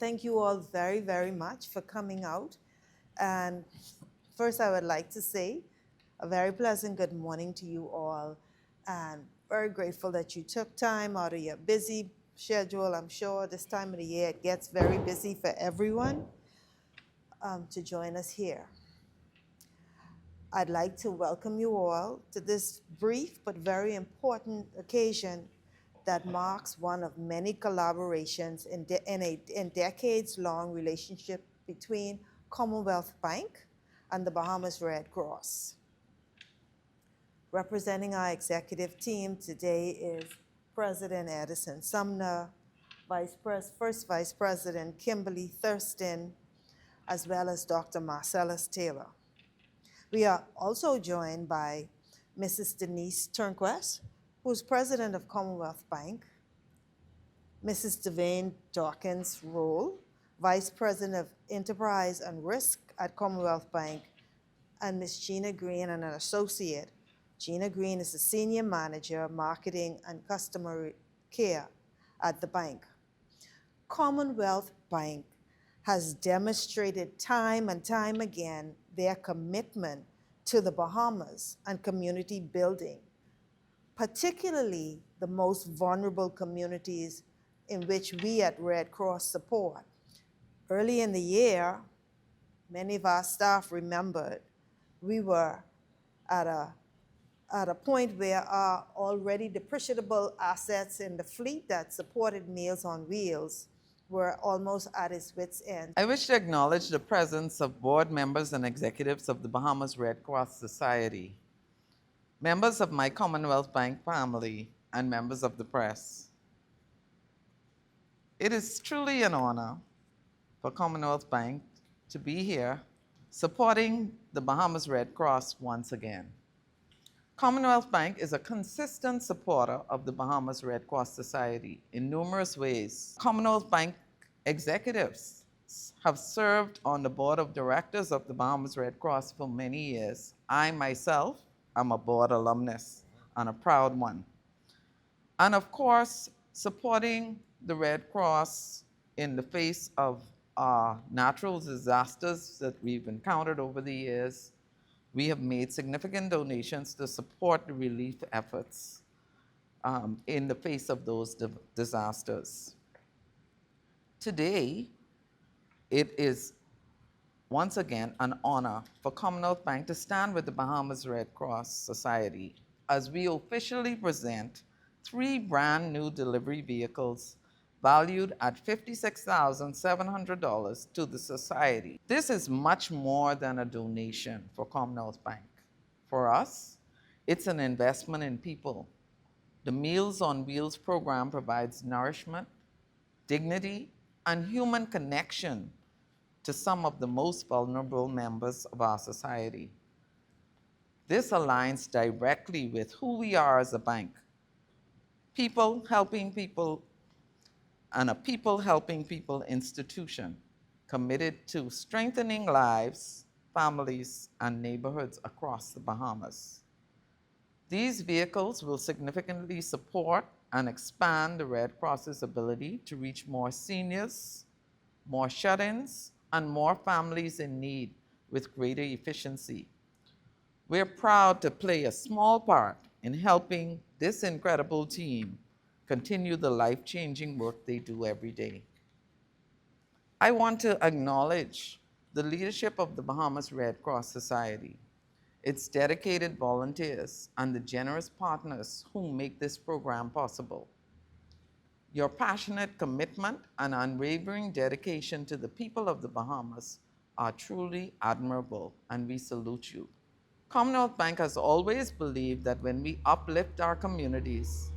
thank you all very, very much for coming out. And first, I would like to say a very pleasant good morning to you all, and very grateful that you took time out of your busy schedule. I'm sure this time of the year it gets very busy for everyone to join us here. I'd like to welcome you all to this brief but very important occasion that marks one of many collaborations in a decades-long relationship between Commonwealth Bank and the Bahamas Red Cross. Representing our executive team today is President Edison Sumner, First Vice President Kimberly Thurston, as well as Dr. Marcellus Taylor. We are also joined by Mrs. Denise Turnquest, who's president of Commonwealth Bank, Mrs. Devane Dawkins Roll, Vice President of Enterprise and Risk at Commonwealth Bank, and Ms. Gina Green and an associate. Gina Green is the Senior Manager, Marketing and Customer Care at the bank. Commonwealth Bank has demonstrated time and time again their commitment to the Bahamas and community building, particularly the most vulnerable communities in which we at Red Cross support. Early in the year, many of our staff remembered we were at a point where our already depreciable assets in the fleet that supported Meals on Wheels were almost at its wit's end. I wish to acknowledge the presence of board members and executives of the Bahamas Red Cross Society, members of my Commonwealth Bank family, and members of the press. It is truly an honor for Commonwealth Bank to be here supporting the Bahamas Red Cross once again. Commonwealth Bank is a consistent supporter of the Bahamas Red Cross Society in numerous ways. Commonwealth Bank executives have served on the board of directors of the Bahamas Red Cross for many years. I myself am a board alumnus and a proud one. And of course, supporting the Red Cross in the face of natural disasters that we've encountered over the years. We have made significant donations to support the relief efforts in the face of those disasters. Today, it is once again an honor for Commonwealth Bank to stand with the Bahamas Red Cross Society as we officially present 3 brand new delivery vehicles valued at $56,700 to the Society. This is much more than a donation for Commonwealth Bank. For us, it's an investment in people. The Meals on Wheels program provides nourishment, dignity, and human connection to some of the most vulnerable members of our society. This aligns directly with who we are as a bank. People helping people, and a people helping people institution committed to strengthening lives, families, and neighborhoods across the Bahamas. These vehicles will significantly support and expand the Red Cross's ability to reach more seniors, more shut-ins, and more families in need with greater efficiency. We're proud to play a small part in helping this incredible team continue the life-changing work they do every day. I want to acknowledge the leadership of the Bahamas Red Cross Society, its dedicated volunteers, and the generous partners who make this program possible. Your passionate commitment and unwavering dedication to the people of the Bahamas are truly admirable, and we salute you. Commonwealth Bank has always believed that when we uplift our communities,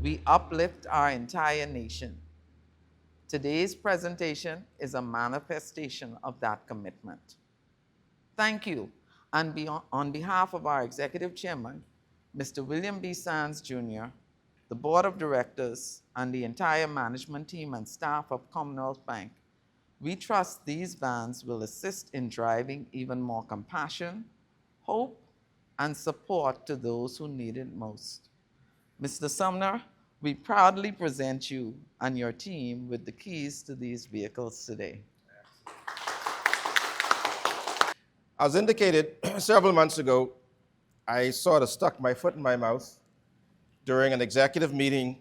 we uplift our entire nation. Today's presentation is a manifestation of that commitment. Thank you, and on behalf of our Executive Chairman, Mr. William B. Sands Jr., the Board of Directors, and the entire management team and staff of Commonwealth Bank, we trust these vans will assist in driving even more compassion, hope, and support to those who need it most. Mr. Sumner, We proudly present you and your team with the keys to these vehicles today. As indicated several months ago, I sort of stuck my foot in my mouth during an executive meeting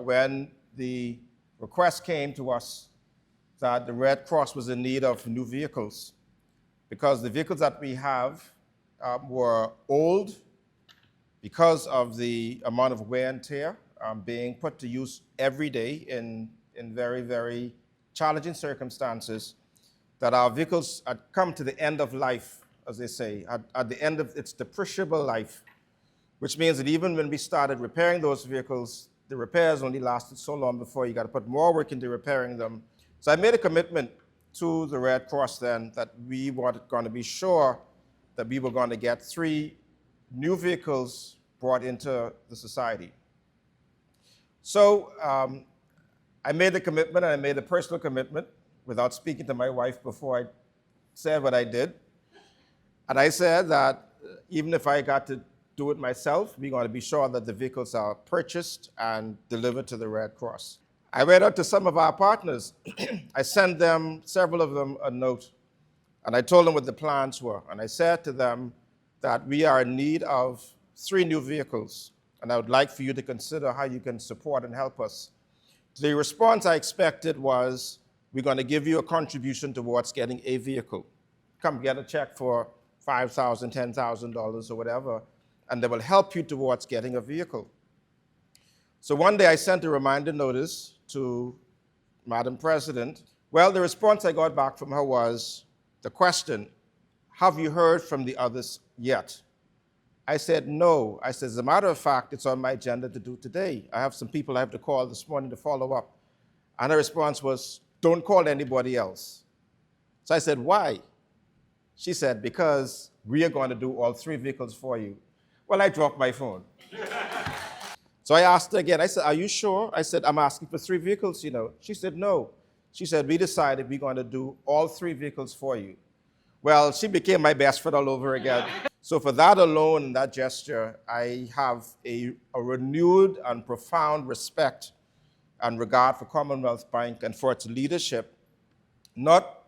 when the request came to us that the Red Cross was in need of new vehicles because the vehicles that we have were old because of the amount of wear and tear being put to use every day in very, very challenging circumstances, that our vehicles had come to the end of life, as they say, at the end of its depreciable life, which means that even when we started repairing those vehicles, the repairs only lasted so long before you got to put more work into repairing them. So I made a commitment to the Red Cross then that we were going to be sure that we were going to get 3 new vehicles brought into the society. So I made the commitment, and I made a personal commitment without speaking to my wife before I said what I did. And I said that even if I got to do it myself, we're going to be sure that the vehicles are purchased and delivered to the Red Cross. I went out to some of our partners. I sent them, several of them, a note. And I told them what the plans were. And I said to them that we are in need of 3 new vehicles. And I would like for you to consider how you can support and help us. The response I expected was, we're going to give you a contribution towards getting a vehicle. Come get a check for $5,000, $10,000 or whatever, and they will help you towards getting a vehicle. So one day I sent a reminder notice to Madam President. Well, the response I got back from her was the question, have you heard from the others yet? I said, no. I said, as a matter of fact, it's on my agenda to do today. I have some people I have to call this morning to follow up. And her response was, don't call anybody else. So I said, why? She said, because we are going to do all 3 vehicles for you. Well, I dropped my phone. So I asked her again. I said, are you sure? I said, I'm asking for 3 vehicles, you know. She said, no. She said, we decided we're going to do all 3 vehicles for you. Well, she became my best friend all over again. So for that alone and that gesture, I have a renewed and profound respect and regard for Commonwealth Bank and for its leadership, not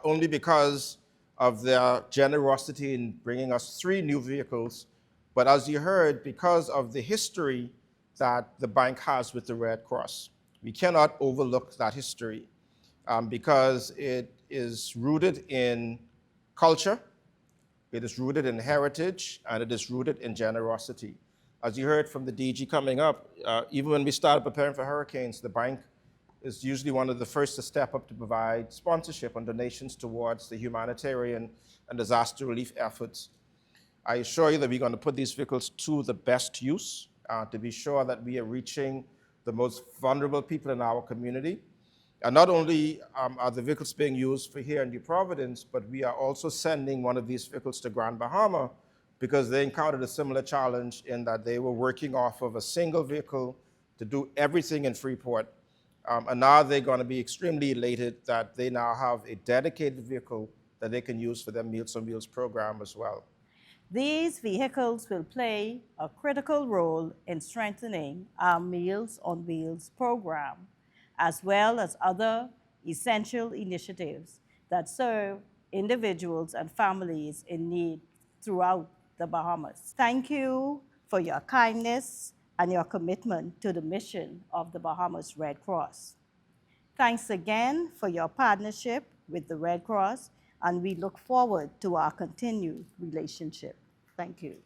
only because of their generosity in bringing us 3 new vehicles, but as you heard, because of the history that the bank has with the Red Cross. We cannot overlook that history because it is rooted in culture, it is rooted in heritage, and it is rooted in generosity. As you heard from the DG coming up, even when we started preparing for hurricanes, the bank is usually one of the first to step up to provide sponsorship and donations towards the humanitarian and disaster relief efforts. I assure you that we're going to put these vehicles to the best use to be sure that we are reaching the most vulnerable people in our community. And not only are the vehicles being used for here in New Providence, but we are also sending one of these vehicles to Grand Bahama because they encountered a similar challenge in that they were working off of a single vehicle to do everything in Freeport. And now they're going to be extremely elated that they now have a dedicated vehicle that they can use for their Meals on Wheels program as well. These vehicles will play a critical role in strengthening our Meals on Wheels program, as well as other essential initiatives that serve individuals and families in need throughout the Bahamas. Thank you for your kindness and your commitment to the mission of the Bahamas Red Cross. Thanks again for your partnership with the Red Cross, and we look forward to our continued relationship. Thank you.